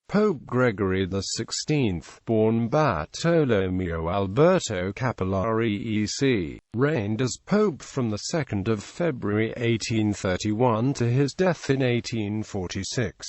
Pope Gregory XVI, born Bartolomeo Alberto Cappellari EC, reigned as Pope from the 2nd of February 1831 to his death in 1846.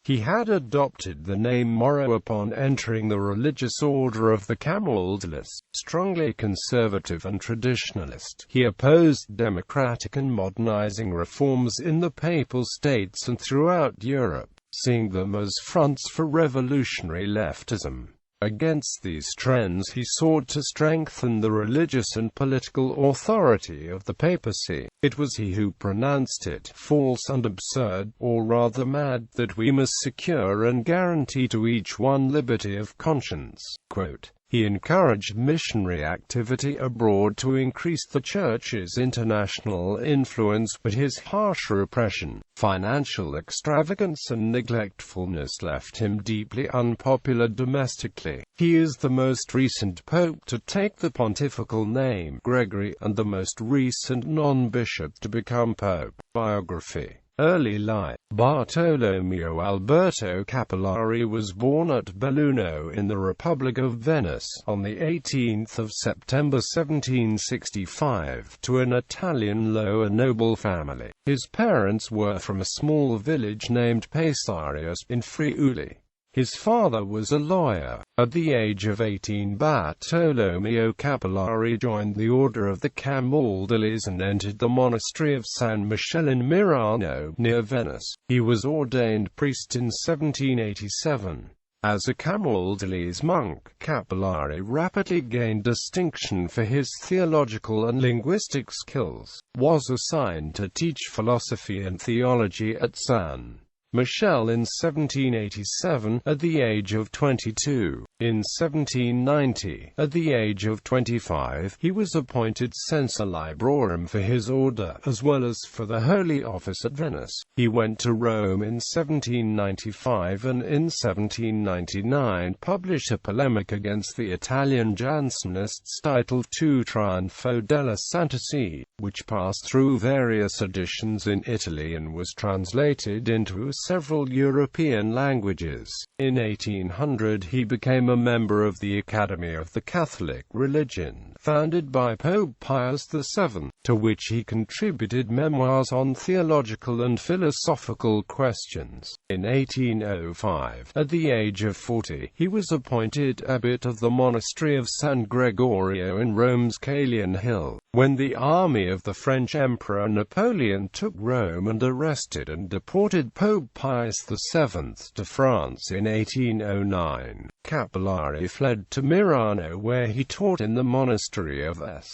He had adopted the name Mauro upon entering the religious order of the Camaldolese, strongly conservative and traditionalist. He opposed democratic and modernizing reforms in the Papal States and throughout Europe, seeing them as fronts for revolutionary leftism. Against these trends he sought to strengthen the religious and political authority of the papacy. It was he who pronounced it false and absurd, or rather mad, that we must secure and guarantee to each one liberty of conscience. Quote, he encouraged missionary activity abroad to increase the Church's international influence, but his harsh repression, financial extravagance and neglectfulness left him deeply unpopular domestically. He is the most recent pope to take the pontifical name Gregory, and the most recent non-bishop to become pope. Biography. Early life. Bartolomeo Alberto Cappellari was born at Belluno in the Republic of Venice, on the 18th of September 1765, to an Italian lower noble family. His parents were from a small village named Pesarius, in Friuli. His father was a lawyer. At the age of 18, Bartolomeo Cappellari joined the Order of the Camaldolese and entered the monastery of San Michele in Murano, near Venice. He was ordained priest in 1787. As a Camaldolese monk, Cappellari rapidly gained distinction for his theological and linguistic skills, was assigned to teach philosophy and theology at San Michele in 1787, at the age of 22. In 1790, at the age of 25, he was appointed censor librorum for his order, as well as for the Holy Office at Venice. He went to Rome in 1795 and in 1799 published a polemic against the Italian Jansenists titled Tu Trionfo della Santa See, which passed through various editions in Italy and was translated into several European languages. In 1800 he became a member of the Academy of the Catholic Religion, founded by Pope Pius VII, to which he contributed memoirs on theological and philosophical questions. In 1805, at the age of 40, he was appointed abbot of the monastery of San Gregorio in Rome's Caelian Hill, when the army of the French Emperor Napoleon took Rome and arrested and deported Pope Pius VII to France in 1809. Cappellari fled to Murano, where he taught in the monastery of S.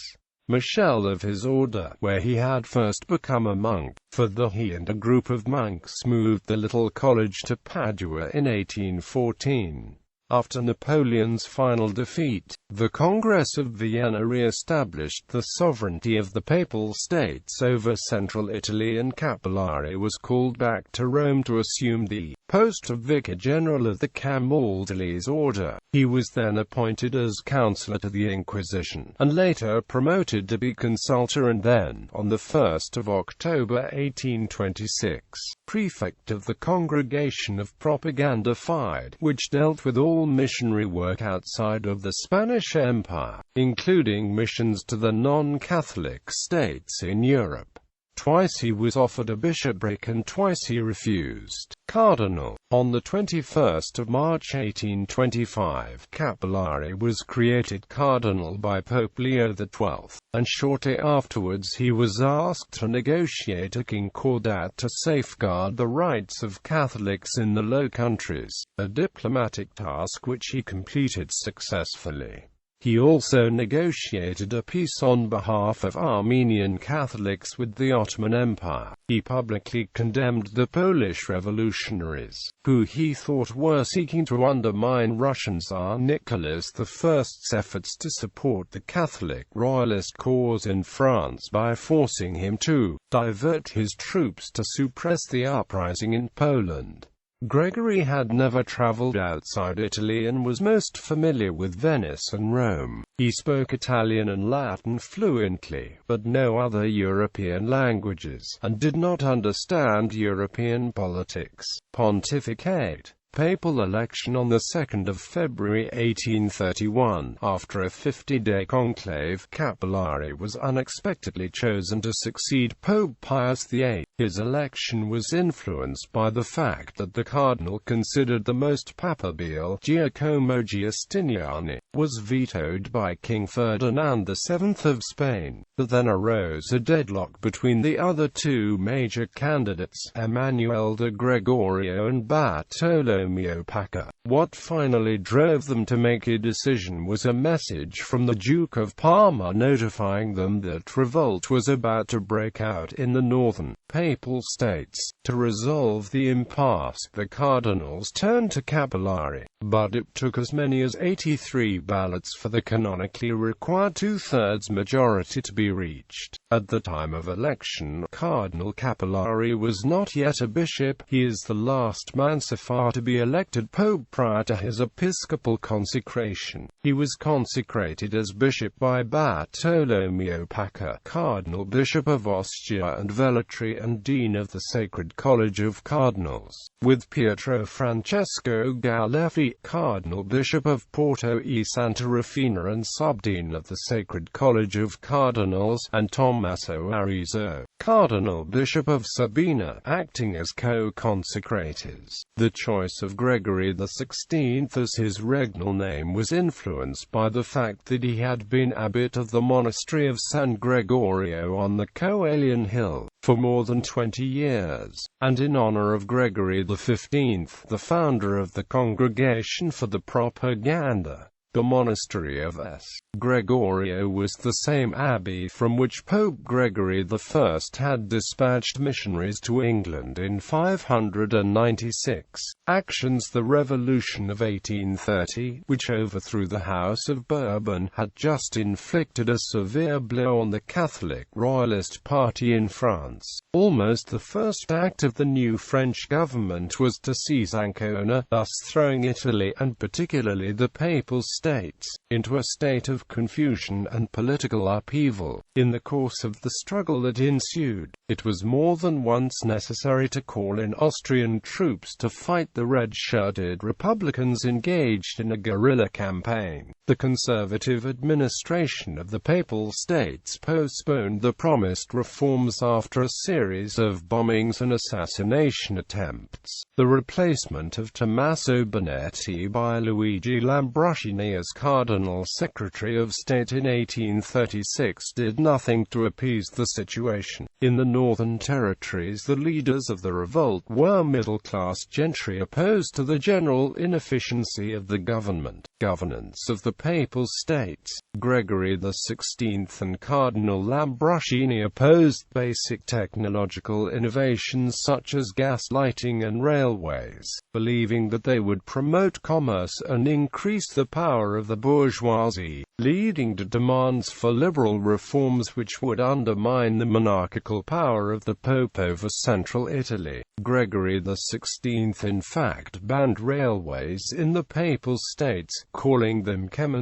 Michele of his order, where he had first become a monk. Further, he and a group of monks moved the little college to Padua in 1814. After Napoleon's final defeat, the Congress of Vienna re-established the sovereignty of the Papal States over central Italy, and Cappellari was called back to Rome to assume the post of Vicar General of the Camaldolese Order. He was then appointed as counselor to the Inquisition, and later promoted to be consultor, and then, on the 1st of October 1826, prefect of the Congregation of Propaganda Fide, which dealt with all missionary work outside of the Spanish Empire, including missions to the non-Catholic states in Europe. Twice he was offered a bishopric and twice he refused. Cardinal. On the 21st of March 1825, Cappellari was created cardinal by Pope Leo XII, and shortly afterwards he was asked to negotiate a concordat to safeguard the rights of Catholics in the Low Countries, a diplomatic task which he completed successfully. He also negotiated a peace on behalf of Armenian Catholics with the Ottoman Empire. He publicly condemned the Polish revolutionaries, who he thought were seeking to undermine Russian Tsar Nicholas I's efforts to support the Catholic royalist cause in France by forcing him to divert his troops to suppress the uprising in Poland. Gregory had never traveled outside Italy and was most familiar with Venice and Rome. He spoke Italian and Latin fluently, but no other European languages, and did not understand European politics. Pontificate. Papal election on 2 February 1831. After a 50-day conclave, Cappellari was unexpectedly chosen to succeed Pope Pius VIII. His election was influenced by the fact that the cardinal considered the most papabile, Giacomo Giustiniani, was vetoed by King Ferdinand VII of Spain. But then arose a deadlock between the other two major candidates, Emanuele de Gregorio and Bartolomeo Pacca. What finally drove them to make a decision was a message from the Duke of Parma notifying them that revolt was about to break out in the northern Papal States. To resolve the impasse, the cardinals turned to Cappellari, but it took as many as 83 ballots for the canonically required two-thirds majority to be reached. At the time of election, Cardinal Cappellari was not yet a bishop. He is the last man so far to be elected pope prior to his episcopal consecration. He was consecrated as bishop by Bartolomeo Pacca, Cardinal Bishop of Ostia and Velletri and Dean of the Sacred College of Cardinals, with Pietro Francesco Gallefi, Cardinal Bishop of Porto e Santa Rufina and Subdean of the Sacred College of Cardinals, and Tommaso Arezzo, Cardinal Bishop of Sabina, acting as co-consecrators. The choice of Gregory XVI as his regnal name was influenced by the fact that he had been abbot of the monastery of San Gregorio on the Coelian Hill for more than 20 years, and in honor of Gregory XV, the founder of the Congregation for the Propaganda. The monastery of S. Gregorio was the same abbey from which Pope Gregory I had dispatched missionaries to England in 596. Actions. The Revolution of 1830, which overthrew the House of Bourbon, had just inflicted a severe blow on the Catholic Royalist Party in France. Almost the first act of the new French government was to seize Ancona, thus throwing Italy, and particularly the Papal States, into a state of confusion and political upheaval. In the course of the struggle that ensued, it was more than once necessary to call in Austrian troops to fight the red-shirted Republicans engaged in a guerrilla campaign. The conservative administration of the Papal States postponed the promised reforms after a series of bombings and assassination attempts. The replacement of Tommaso Bonetti by Luigi Lambruscini as Cardinal Secretary of State in 1836 did nothing to appease the situation. In the Northern Territories, the leaders of the revolt were middle-class gentry opposed to the general inefficiency of the governance of the Papal States. Gregory XVI and Cardinal Lambruscini opposed basic technological innovations such as gas lighting and railways, believing that they would promote commerce and increase the power of the bourgeoisie, leading to demands for liberal reforms which would undermine the monarchical power of the Pope over central Italy. Gregory XVI in fact banned railways in the Papal States, calling them Camaldolese.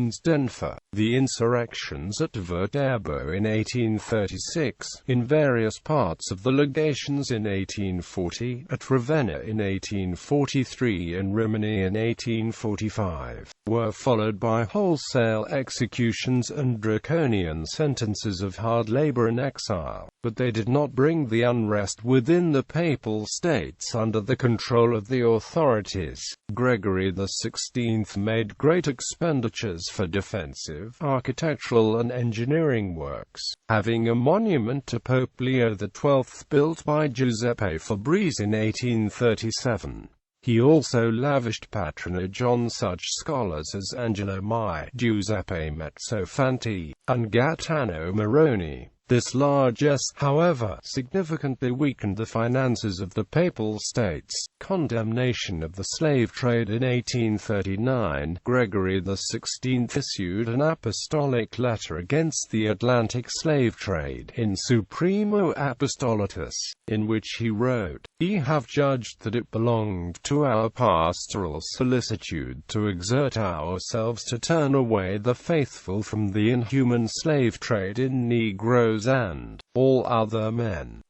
The insurrections at Viterbo in 1836, in various parts of the legations in 1840, at Ravenna in 1843 and Rimini in 1845, were followed by wholesale executions and draconian sentences of hard labor and exile, but they did not bring the unrest within the Papal States under the control of the authorities. Gregory XVI made great expenditures for defensive, architectural and engineering works, having a monument to Pope Leo XII built by Giuseppe Fabrizi in 1837. He also lavished patronage on such scholars as Angelo Mai, Giuseppe Mezzofanti, and Gaetano Moroni. This largesse, however, significantly weakened the finances of the Papal States. Condemnation of the slave trade in 1839, Gregory XVI issued an apostolic letter against the Atlantic slave trade in Supremo Apostolatus, in which he wrote, "We have judged that it belonged to our pastoral solicitude to exert ourselves to turn away the faithful from the inhuman slave trade in Negroes and all other men."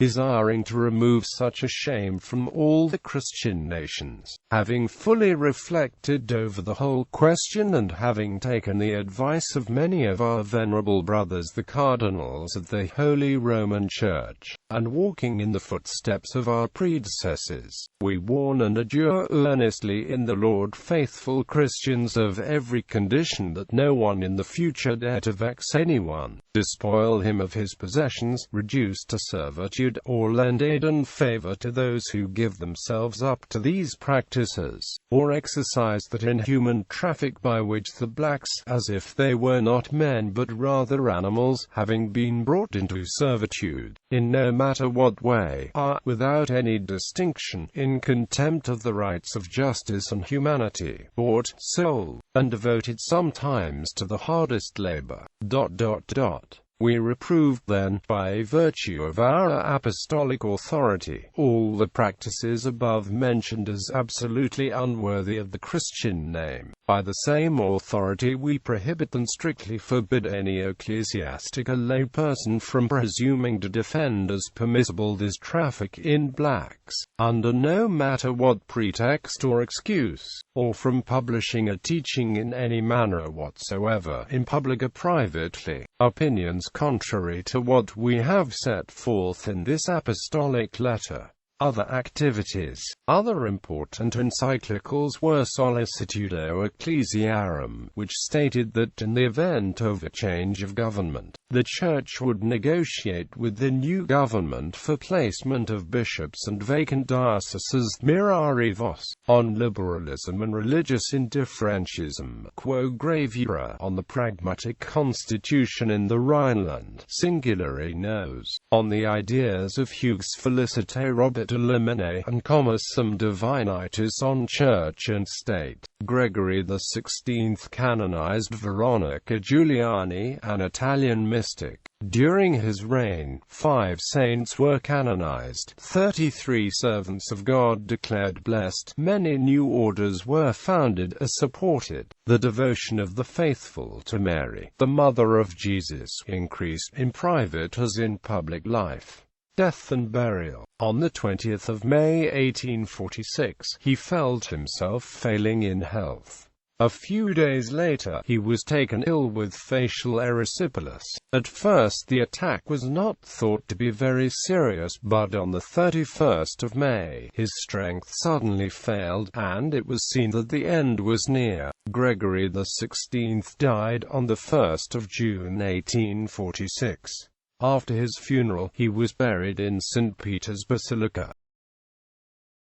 desiring to remove such a shame from all the Christian nations. Having fully reflected over the whole question, and having taken the advice of many of our venerable brothers the cardinals of the Holy Roman Church, and walking in the footsteps of our predecessors, we warn and adjure earnestly in the Lord faithful Christians of every condition, that no one in the future dare to vex anyone, despoil him of his possessions, reduce to servitude, or lend aid and favor to those who give themselves up to these practices, or exercise that inhuman traffic by which the blacks, as if they were not men but rather animals, having been brought into servitude, in no matter what way, are, without any distinction, in contempt of the rights of justice and humanity, bought, sold, and devoted sometimes to the hardest labor. We reprove, then, by virtue of our apostolic authority, all the practices above mentioned as absolutely unworthy of the Christian name. By the same authority we prohibit and strictly forbid any ecclesiastic or lay person from presuming to defend as permissible this traffic in blacks, under no matter what pretext or excuse, or from publishing a teaching in any manner whatsoever, in public or privately, opinions contrary to what we have set forth in this apostolic letter. Other activities. Other important encyclicals were Sollicitudo Ecclesiarum, which stated that in the event of a change of government, the Church would negotiate with the new government for placement of bishops and vacant dioceses. Mirari Vos, on liberalism and religious indifferentism. Quo Gravura, on the pragmatic constitution in the Rhineland, singularly Nos, on the ideas of Hugues Félicité Robert de Limene, and Sum Divinitis on Church and State. Gregory XVI canonized Veronica Giuliani, an Italian mystic. During his reign, 5 saints were canonized, 33 servants of God declared blessed, many new orders were founded or supported. The devotion of the faithful to Mary, the Mother of Jesus, increased in private as in public life. Death and burial. On the 20th of May 1846, he felt himself failing in health. A few days later, he was taken ill with facial erysipelas. At first the attack was not thought to be very serious, but on the 31st of May, his strength suddenly failed, and it was seen that the end was near. Gregory XVI died on the 1st of June 1846. After his funeral, he was buried in St. Peter's Basilica.